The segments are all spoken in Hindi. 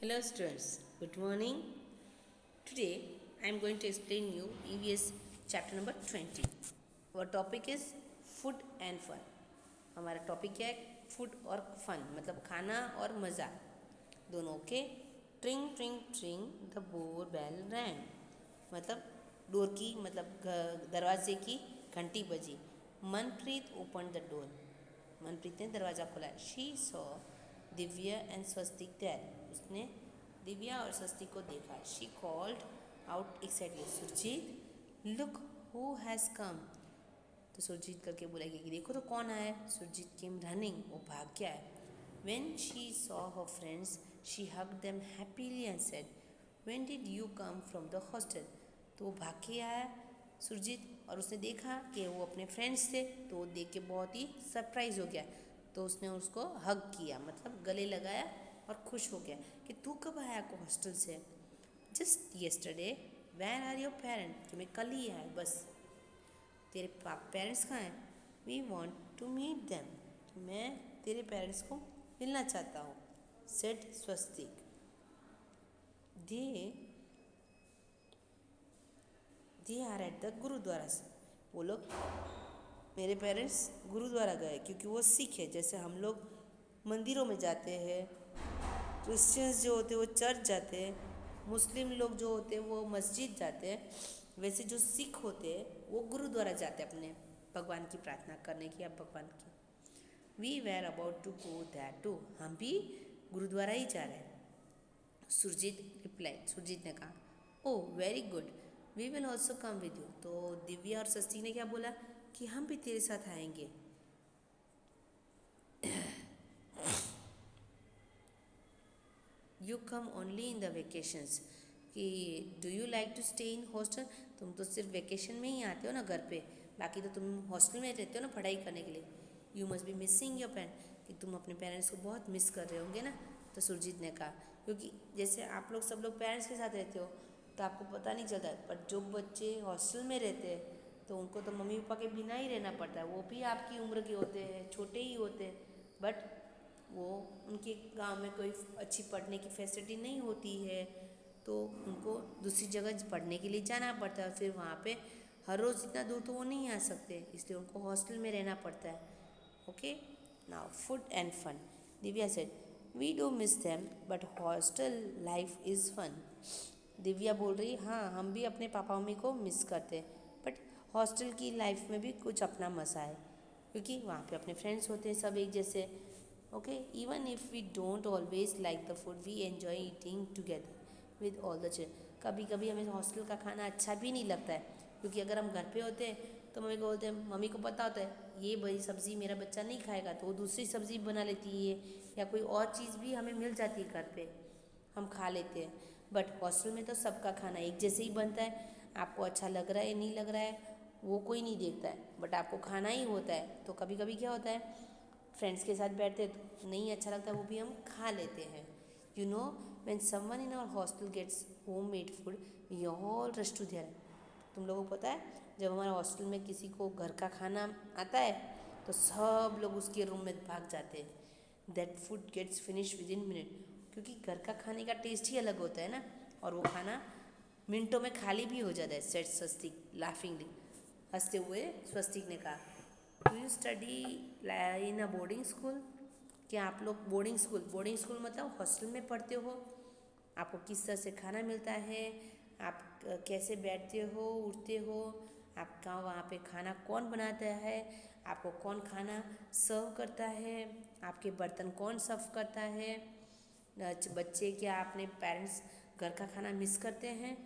Hello students, good morning. Today I am going to explain you EVS chapter number 20. Our topic is food and fun. हमारा टॉपिक क्या है? फूड और फन, मतलब खाना और मज़ा दोनों. Okay. Tring tring tring the door bell rang, मतलब डोर की, मतलब दरवाजे की घंटी बजी. Manpreet open the door, Manpreet ने दरवाज़ा खोला. She saw Divya and Swastik there, उसने दिव्या और स्वस्तिक को देखा. She called out excitedly, Surjeet look who has come. तो सुरजीत करके बोलेगी कि देखो तो कौन आया है. सुरजीत केम रनिंग, वो भाग गया है. When she saw her friends she hugged them happily and said when did you come from the hostel. तो वो भाग के आया सुरजीत, और उसने देखा कि वो अपने फ्रेंड्स थे, तो वो देख के बहुत ही सरप्राइज हो गया. तो उसने उसको हग किया, मतलब गले लगाया और खुश हो गया कि तू कब आया को हॉस्टल से. Just yesterday. Where are your parent, कि मैं कल ही आया बस. तेरे पेरेंट्स कहाँ हैं? We want to meet them, मैं तेरे पेरेंट्स को मिलना चाहता हूँ. Said Swastik. They they are at the gurdwara. वो लोग, मेरे पेरेंट्स गुरुद्वारा गए, क्योंकि वो सिख है. जैसे हम लोग मंदिरों में जाते हैं, क्रिश्चियंस जो होते हैं वो चर्च जाते हैं, मुस्लिम लोग जो होते हैं वो मस्जिद जाते हैं, वैसे जो सिख होते हैं वो गुरुद्वारा जाते हैं अपने भगवान की प्रार्थना करने की, या भगवान की. We were about to go that too, हम भी गुरुद्वारा ही जा रहे हैं. सुरजीत रिप्लाई, सुरजीत ने कहा, oh very good, we will also come with you. तो दिव्या और सस्ती ने क्या बोला कि हम भी तेरे साथ आएंगे. You come only in the vacations, कि do you like to stay in hostel. तुम तो सिर्फ वेकेशन में ही आते हो ना घर पे, बाकी तो तुम हॉस्टल में रहते हो ना पढ़ाई करने के लिए. You must be missing your parents, कि तुम अपने पेरेंट्स को बहुत मिस कर रहे होंगे ना. तो सुरजीत ने कहा, क्योंकि जैसे आप लोग सब लोग पेरेंट्स के साथ रहते हो तो आपको पता नहीं चलता, पर जो बच्चे हॉस्टल में रहते हैं तो उनको तो मम्मी पापा के बिना ही रहना पड़ता है. वो भी आपकी उम्र के होते हैं, छोटे ही होते हैं, बट वो उनके गांव में कोई अच्छी पढ़ने की फैसिलिटी नहीं होती है, तो उनको दूसरी जगह पढ़ने के लिए जाना पड़ता है. फिर वहाँ पे हर रोज़ इतना दूर तो वो नहीं आ सकते, इसलिए उनको हॉस्टल में रहना पड़ता है. Okay. Now food and fun. Divya said, we do miss them but hostel life is fun. Divya बोल रही, हाँ हम भी अपने पापा मम्मी को मिस करते हैं, बट हॉस्टल की लाइफ में भी कुछ अपना मज़ा है, क्योंकि वहाँ पे अपने फ्रेंड्स होते हैं सब एक जैसे. Okay. Even if we don't always like the food we enjoy eating together with all the children. कभी कभी हमें हॉस्टल का खाना अच्छा भी नहीं लगता है, क्योंकि अगर हम घर पे होते हैं तो मम्मी को बोलते हैं, मम्मी को पता होता है ये बड़ी सब्ज़ी मेरा बच्चा नहीं खाएगा, तो वो दूसरी सब्ज़ी बना लेती है, या कोई और चीज़ भी हमें मिल जाती है घर पे, हम खा लेते हैं. बट हॉस्टल में तो सबका खाना एक जैसे ही बनता है, आपको अच्छा लग रहा है नहीं लग रहा है वो कोई नहीं देखता है, बट आपको खाना ही होता है. तो कभी कभी क्या होता है, फ्रेंड्स के साथ बैठते तो नहीं अच्छा लगता, वो भी हम खा लेते हैं. You know, when someone in our hostel gets home made food we all rush to there. तुम लोगों को पता है, जब हमारे हॉस्टल में किसी को घर का खाना आता है तो सब लोग उसके रूम में भाग जाते हैं. That food gets finish within minute, क्योंकि घर का खाने का टेस्ट ही अलग होता है ना, और वो खाना मिनटों में खाली भी हो जाता है. सेट स्वस्तिक लाफिंगली, हंसते हुए स्वस्तिक ने कहा, do you study in a boarding school. क्या आप लोग बोर्डिंग स्कूल मतलब हॉस्टल में पढ़ते हो? आपको किस तरह से खाना मिलता है, आप कैसे बैठते हो उठते हो, आपका वहाँ पे खाना कौन बनाता है, आपको कौन खाना सर्व करता है, आपके बर्तन कौन सर्व करता है. बच्चे, क्या अपने पेरेंट्स घर का खाना मिस करते हैं,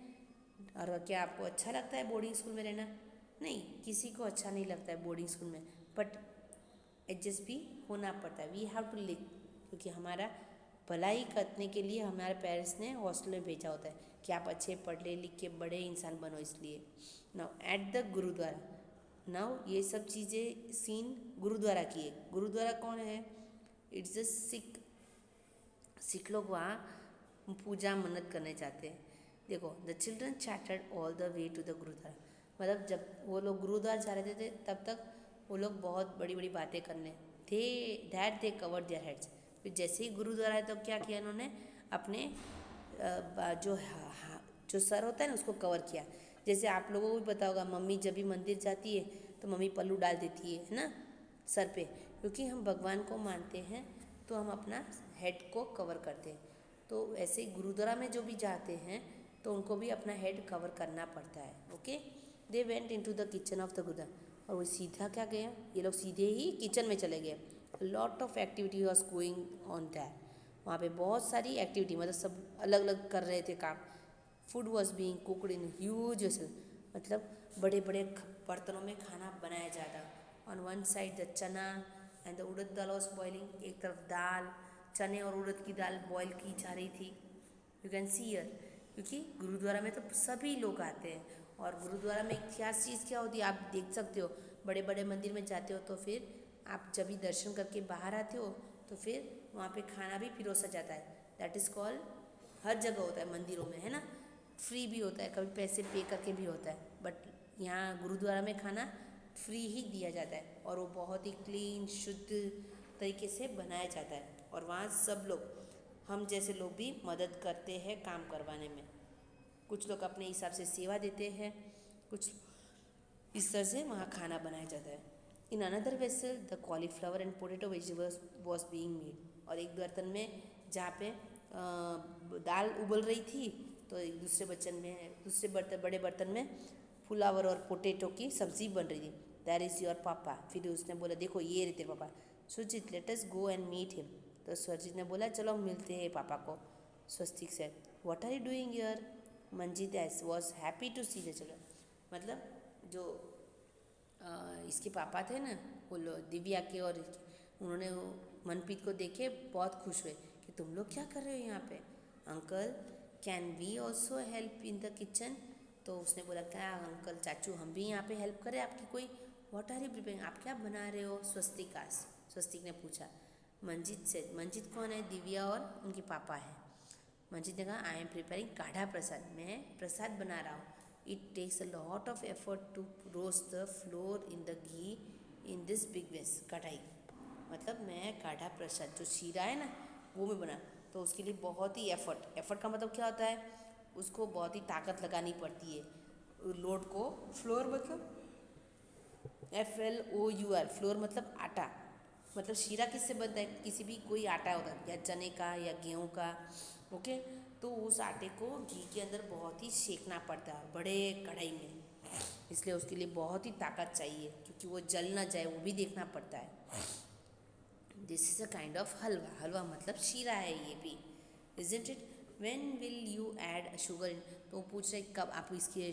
और क्या आपको अच्छा लगता है बोर्डिंग स्कूल में रहना? नहीं, किसी को अच्छा नहीं लगता है बोर्डिंग स्कूल में, बट एडजस्ट भी होना पड़ता है. वी हैव टू लिव, क्योंकि हमारा भलाई करने के लिए हमारे पेरेंट्स ने हॉस्टल में भेजा होता है कि आप अच्छे पढ़ लिख के बड़े इंसान बनो, इसलिए. Now at the gurdwara. Now ये सब चीज़ें सीन गुरुद्वारा की है. गुरुद्वारा कौन है? इट्स अ सिख लोग वहाँ पूजा मन्नत करने जाते हैं. देखो, the children chattered all the way to the gurdwara, मतलब जब वो लोग गुरुद्वारा जा रहे थे तब तक वो लोग बहुत बड़ी बड़ी बातें करने, दे कवर देयर हेड्स. फिर जैसे ही गुरुद्वारा है तो क्या किया उन्होंने, अपने जो सर होता है ना उसको कवर किया। जैसे आप लोगों को भी पता होगा, मम्मी जब भी मंदिर जाती है तो मम्मी पल्लू डाल देती है ना सर पे, क्योंकि हम भगवान को मानते हैं तो हम अपना हेड को कवर करते हैं। तो ऐसे ही गुरुद्वारा में जो भी जाते हैं तो उनको भी अपना हेड कवर करना पड़ता है। Okay, they went into the kitchen of the gurdwara, और वो सीधा क्या गया, ये लोग सीधे ही किचन में चले गए। Lot of activity was going on that, वहाँ पे बहुत सारी एक्टिविटी, मतलब सब अलग अलग कर रहे थे काम। Food was being cooked in huge vessel, मतलब बड़े बड़े बर्तनों में खाना बनाया जाता। ऑन वन साइड द चना and the urad dal was boiling, एक तरफ दाल, चने और उड़द की दाल बॉईल की जा रही थी। यू कैन सी हियर, क्योंकि गुरुद्वारा में तो सभी लोग आते हैं, और गुरुद्वारा में क्या चीज़ क्या होती है आप देख सकते हो। बड़े बड़े मंदिर में जाते हो तो फिर आप जब भी दर्शन करके बाहर आते हो तो फिर वहाँ पे खाना भी पिरोसा जाता है। दैट इज़ कॉल्ड, हर जगह होता है मंदिरों में, है ना, फ्री भी होता है, कभी पैसे पे करके भी होता है, बट यहाँ गुरुद्वारा में खाना फ्री ही दिया जाता है, और वो बहुत ही क्लीन शुद्ध तरीके से बनाया जाता है। और वहाँ सब लोग, हम जैसे लोग भी मदद करते हैं काम करवाने में। कुछ लोग अपने हिसाब से सेवा देते हैं, कुछ इस तरह से वहाँ खाना बनाया जाता है। In another vessel the cauliflower and potato vegetables was being made, और एक बर्तन में जहाँ पे दाल उबल रही थी तो एक दूसरे बर्तन में, बड़े बर्तन में फुलावर और पोटैटो की सब्जी बन रही थी। दैट इज़ योर पापा, फिर उसने बोला देखो ये रहते पापा। Surjit let us go and meet him, तो सुरजीत ने बोला चलो हम मिलते हैं पापा को। Swastik said what are you doing here, Manjeet was happy to see the children, मतलब जो इसके पापा थे ना, वो दिव्या के, और उन्होंने वो मनप्रीत को देखे बहुत खुश हुए कि तुम लोग क्या कर रहे हो यहाँ पे। Uncle can we also help in the kitchen, तो उसने बोला क्या अंकल चाचू हम भी यहाँ पे हेल्प करें आपकी कोई। व्हाट आर यू प्रिपेयरिंग, आप क्या बना रहे हो, स्वस्तिक ने पूछा। मंजीत से, मंजीत कौन है, दिव्या और उनके पापा है। मंजीत ने कहा आई एम प्रिपेयरिंग काढ़ा प्रसाद, मैं प्रसाद बना रहा हूँ। It takes a lot of effort to roast the flour in the ghee in this big ways, कढ़ाई, मतलब मैं काढ़ा प्रसाद जो शीरा है ना वो मैं बना, तो उसके लिए बहुत ही एफर्ट का मतलब क्या होता है, उसको बहुत ही ताकत लगानी पड़ती है। लोड को, फ्लोर मतलब FLOUR, फ्लोर मतलब आटा, मतलब शीरा किससे बनता है, किसी भी कोई आटा होता है, या चने का या गेहूँ का। ओके, तो उस आटे को घी के अंदर बहुत ही सेकना पड़ता है बड़े कढ़ाई में, इसलिए उसके लिए बहुत ही ताकत चाहिए, क्योंकि वो जल ना जाए वो भी देखना पड़ता है। This is a kind of halwa, हलवा मतलब शीरा है ये भी, isn't it. When will you add sugar in, तो वो पूछ रहे कब आप इसकी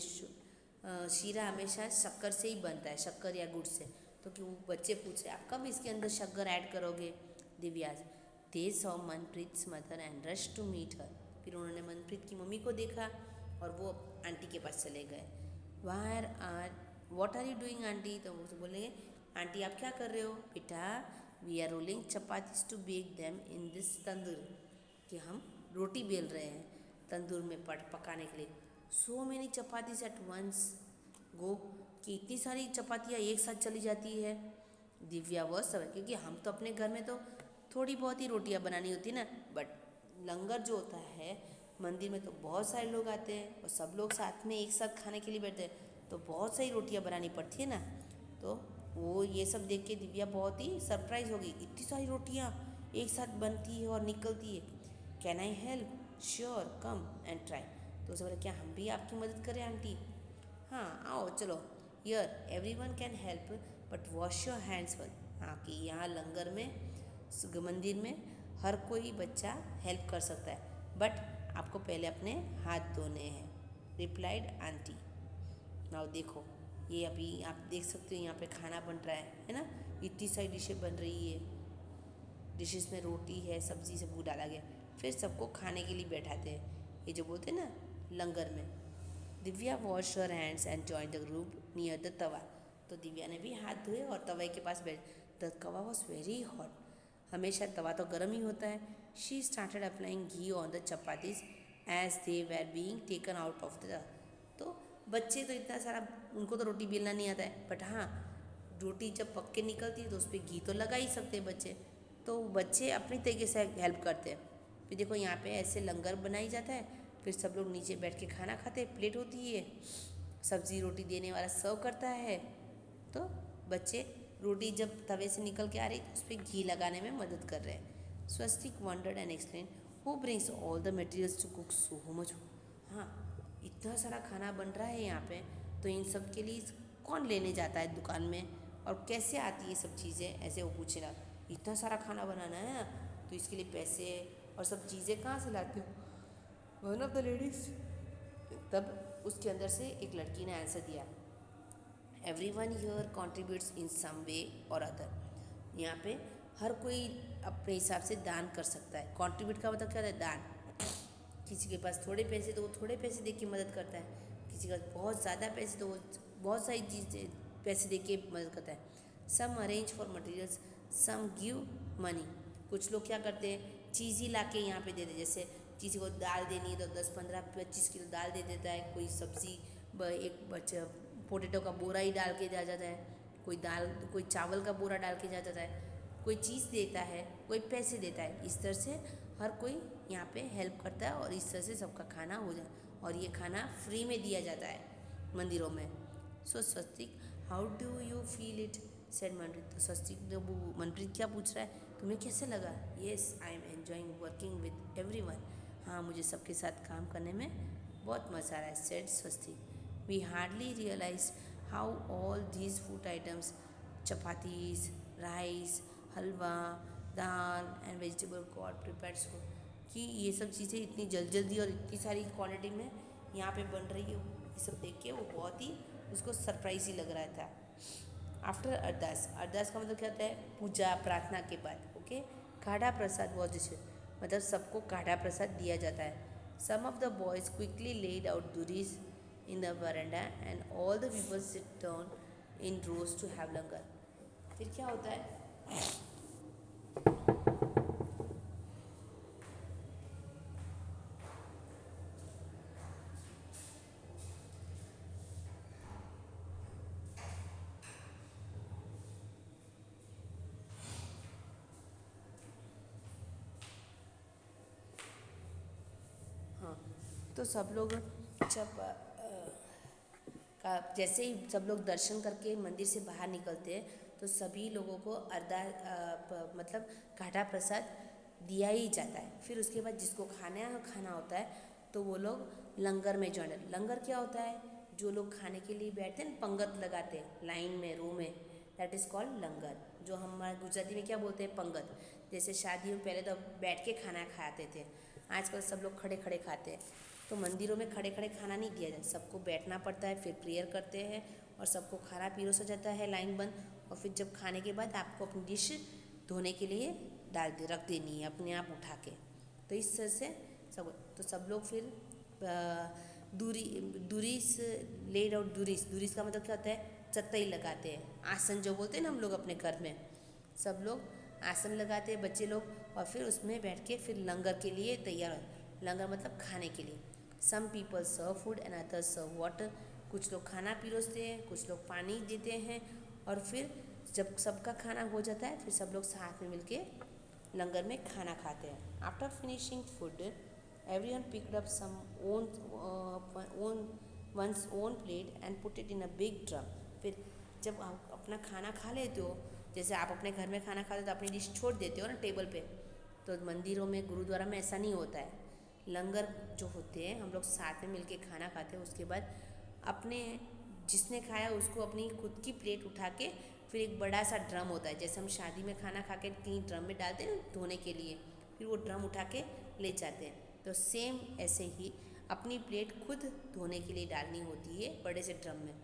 शीरा हमेशा शक्कर से ही बनता है, शक्कर या गुड़ से, तो कि वो बच्चे पूछ रहे आप कब इसके अंदर शक्कर ऐड करोगे। दिव्याज they saw Manpreet mother and rush to meet her, फिर उन्होंने मनप्रीत की मम्मी को देखा और वो आंटी के पास चले गए। Why are what are you doing aunty, तो वो बोलेंगे आंटी आप क्या कर रहे हो बेटा, we are rolling chapatis to bake them in this tandoor, कि हम रोटी बेल रहे हैं तंदूर में पकाने के लिए। So many chapatis at once go, कि इतनी सारी चपातियाँ एक साथ चली जाती है। दिव्या वह सब, क्योंकि हम तो अपने घर में तो थोड़ी बहुत ही रोटियाँ बनानी होती ना, बट लंगर जो होता है मंदिर में तो बहुत सारे लोग आते हैं और सब लोग साथ में एक साथ खाने के लिए बैठते हैं, तो बहुत सारी रोटियाँ बनानी पड़ती है ना। तो वो ये सब देख के दिव्या बहुत ही सरप्राइज हो गई, इतनी सारी रोटियाँ एक साथ बनती है और निकलती है। Can I help, sure come and try, तो उसे बोला क्या हम भी आपकी मदद करें आंटी, हाँ आओ चलो। Here every one can help but wash your hands first, हाँ कि यहाँ लंगर में मंदिर में हर कोई बच्चा हेल्प कर सकता है, बट आपको पहले अपने हाथ धोने हैं, रिप्लाइड आंटी। नाउ देखो ये अभी आप देख सकते हो यहाँ पे खाना बन रहा है ना, इतनी सारी डिशें बन रही है, डिशेस में रोटी है, सब्जी सब वो डाला गया, फिर सबको खाने के लिए बैठाते हैं, ये जो बोलते हैं ना लंगर में। Divya wash her hands and join the group near the tawa, तो दिव्या ने भी हाथ धोए और तवे के पास बैठ। The tawa was very hot, हमेशा तवा तो गर्म ही होता है। She started applying ghee on the chapatis as they were being taken out of the, तो बच्चे तो इतना सारा, उनको तो रोटी बेलना नहीं आता है, बट हाँ रोटी जब पक के निकलती है तो उस पर घी तो लगा ही सकते हैं बच्चे, तो बच्चे अपनी तरीके से हेल्प करते हैं। फिर देखो यहाँ पे ऐसे लंगर बनाई जाता है, फिर सब लोग नीचे बैठ के खाना खाते हैं, प्लेट होती है, सब्जी रोटी देने वाला सर्व करता है। तो बच्चे रोटी जब तवे से निकल के आ रही तो उस पर घी लगाने में मदद कर रहे हैं। Swastik wondered and explain who brings all the materials to cook so much. हाँ, इतना सारा खाना बन रहा है यहाँ पे, तो इन सब के लिए कौन लेने जाता है दुकान में, और कैसे आती है सब चीज़ें, ऐसे वो पूछे ना। इतना सारा खाना बनाना है तो इसके लिए पैसे और सब चीज़ें कहाँ से लाते हो, वन ऑफ द लेडीज। तब उसके अंदर से एक लड़की ने आंसर दिया, एवरी वन हीयर कॉन्ट्रीब्यूट्स इन सम वे और अदर। यहाँ पे हर कोई अपने हिसाब से दान कर सकता है। कॉन्ट्रीब्यूट का मतलब क्या होता है, दान। किसी के पास थोड़े पैसे तो वो थोड़े पैसे दे के मदद करता है, किसी के पास बहुत ज़्यादा पैसे तो वो बहुत सारी चीज़ें पैसे दे के मदद करता है। Some arrange for materials, some give money. कुछ लोग क्या करते हैं, चीज़ ही ला के यहाँ पे दे दे, जैसे किसी को दाल देनी है तो 10-15-25 किलो दाल दे देता है, कोई सब्ज़ी एक बच्चा पोटैटो का बोरा ही डाल के जा जाता है, कोई चावल का बोरा डाल के जा जाता है, कोई चीज़ देता है, कोई पैसे देता है। इस तरह से हर कोई यहाँ पे हेल्प करता है और इस तरह से सबका खाना हो जाए, और ये खाना फ्री में दिया जाता है मंदिरों में। So Swastik, how do you feel it, said Manpreet. तो स्वस्तिक जब मनप्रीत क्या पूछ रहा है, तुम्हें कैसे लगा। Yes, I am enjoying working with every one. हाँ, मुझे सबके साथ काम करने में बहुत मज़ा आ रहा है, said Swastik. We hardly realize how all these food items, chapatis, rice, halwa, dal and vegetable got prepared so, कि ये सब चीज़ें इतनी जल्दी और इतनी सारी क्वांटिटी में यहाँ पे बन रही है। ये सब देख के वो बहुत ही उसको सरप्राइज ही लग रहा था। आफ्टर अरदास, अरदास का मतलब क्या होता है, पूजा प्रार्थना के बाद। ओके, काढ़ा प्रसाद बहुत जैसे मतलब सबको काढ़ा प्रसाद दिया जाता है। Some of the boys quickly laid out duties in the veranda and all the people sit down in rows to have langar। फिर क्या होता है, हाँ, तो सब लोग जब जैसे ही सब लोग दर्शन करके मंदिर से बाहर निकलते हैं तो सभी लोगों को मतलब काढ़ा प्रसाद दिया ही जाता है। फिर उसके बाद जिसको खाना होता है तो वो लोग लंगर में ज्वाइन। लंगर क्या होता है, जो लोग खाने के लिए बैठते हैं, पंगत लगाते हैं लाइन में, रो में, दैट इज़ कॉल्ड लंगर। जो हमारे गुजराती में क्या बोलते हैं, पंगत। जैसे शादियों में पहले तो बैठ के खाना खाते थे, आजकल सब लोग खड़े खड़े खाते हैं। तो मंदिरों में खड़े खड़े खाना नहीं दिया जाता, सबको बैठना पड़ता है, फिर प्रेयर करते हैं और सबको खाना पीरोस हो जाता है, लाइन बंद। और फिर जब खाने के बाद आपको अपनी डिश धोने के लिए रख देनी है अपने आप उठा के। तो इस तरह से सब लोग फिर दूरीस लेड आउट। दूरीस का मतलब क्या होता है, चटाई लगाते हैं, आसन जो बोलते हैं ना हम लोग अपने घर में, सब लोग आसन लगाते हैं बच्चे लोग, और फिर उसमें बैठ के फिर लंगर के लिए तैयार हो। लंगर मतलब खाने के लिए। Some people serve food and others serve water. कुछ लोग खाना पीरोसते हैं, कुछ लोग पानी देते हैं, और फिर जब सबका खाना हो जाता है फिर सब लोग साथ में मिलके लंगर में खाना खाते हैं। After finishing food everyone picked up some one's own plate and put it in a big drum। फिर जब आप अपना खाना खा लेते हो, जैसे आप अपने घर में खाना खाते हो तो अपनी डिश छोड़ देते हो ना टेबल पे, तो मंदिरों में गुरुद्वारा में ऐसा नहीं होता है। लंगर जो होते हैं हम लोग साथ में मिलके खाना खाते हैं, उसके बाद अपने जिसने खाया उसको अपनी खुद की प्लेट उठा के फिर एक बड़ा सा ड्रम होता है, जैसे हम शादी में खाना खा के कहीं ड्रम में डालते हैं धोने के लिए, फिर वो ड्रम उठा के ले जाते हैं। तो सेम ऐसे ही अपनी प्लेट खुद धोने के लिए डालनी होती है बड़े से ड्रम में।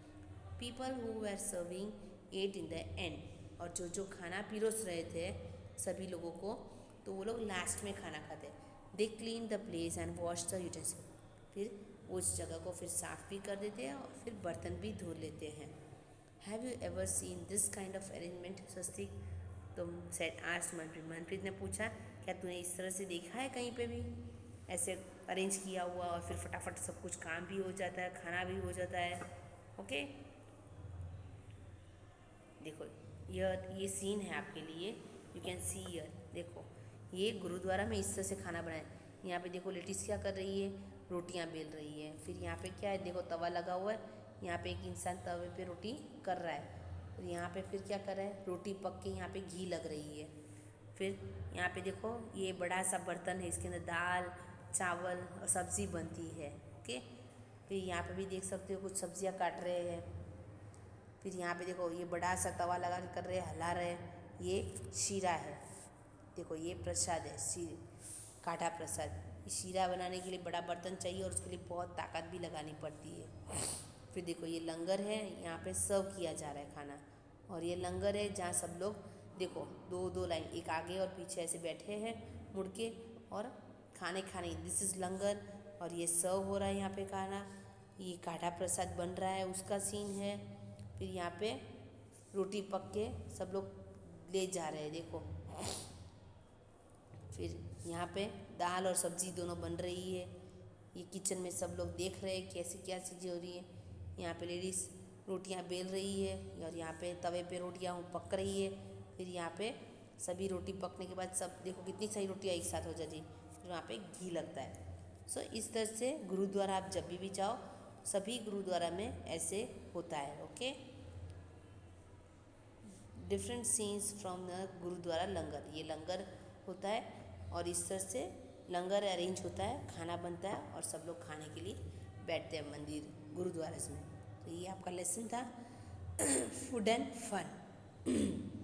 People who were serving ate in the end. और जो खाना पीरोस रहे थे सभी लोगों को, तो वो लोग लास्ट में खाना खाते। They clean the place and wash the utensil. फिर उस जगह को फिर साफ़ भी कर देते हैं और फिर बर्तन भी धो लेते हैं। Have you ever seen this kind of arrangement Swastik. तो सेट आर्स मनप्रीत ने पूछा, क्या तूने इस तरह से देखा है कहीं पे भी ऐसे अरेंज किया हुआ और फिर फटाफट सब कुछ काम भी हो जाता है, खाना भी हो जाता है। ओके, देखो ये सीन है आपके लिए, यू कैन सी हियर। देखो ये गुरुद्वारा में इस तरह से खाना बनाया। यहाँ पे देखो लेडीज़ क्या कर रही है, रोटियाँ बेल रही है। फिर यहाँ पे क्या है, देखो तवा लगा हुआ है, यहाँ पे एक इंसान तवे पे रोटी कर रहा है। और यहाँ पे फिर क्या कर रहा है, रोटी पक के यहाँ पे घी लग रही है। फिर यहाँ पे देखो ये बड़ा सा बर्तन है, इसके अंदर दाल चावल और सब्ज़ी बनती है। ओके, फिर यहाँ पे भी देख सकते हो कुछ सब्जियाँ काट रहे हैं। फिर यहाँ पे देखो ये बड़ा सा तवा लगा के कर रहे हैं, हिला रहे हैं। ये शीरा है, देखो ये प्रसाद है, काढ़ा प्रसाद। ये शीरा बनाने के लिए बड़ा बर्तन चाहिए और उसके लिए बहुत ताकत भी लगानी पड़ती है। फिर देखो ये लंगर है, यहाँ पे सर्व किया जा रहा है खाना। और ये लंगर है जहाँ सब लोग देखो दो दो लाइन, एक आगे और पीछे ऐसे बैठे हैं मुड़ के और खाने दिस इज़ लंगर। और ये सर्व हो रहा है यहाँ पे खाना। ये काढ़ा प्रसाद बन रहा है, उसका सीन है। फिर यहाँ पे रोटी पक के सब लोग ले जा रहे हैं, देखो। फिर यहाँ पे दाल और सब्ज़ी दोनों बन रही है। ये किचन में सब लोग देख रहे हैं कैसे क्या चीज़ें हो रही है। यहाँ पे लेडीज़ रोटियाँ बेल रही है और यहाँ पे तवे पे रोटियाँ पक रही है। फिर यहाँ पे सभी रोटी पकने के बाद सब देखो कितनी सारी रोटियाँ एक साथ हो जाती है, फिर वहाँ पे घी लगता है। सो इस तरह से गुरुद्वारा आप जब भी जाओ, सभी गुरुद्वारा में ऐसे होता है। Okay, different scenes from the gurdwara langar. ये लंगर होता है और इस तरह से लंगर अरेंज होता है, खाना बनता है और सब लोग खाने के लिए बैठते हैं मंदिर गुरुद्वारा में। तो ये आपका लेसन था फूड एंड फन।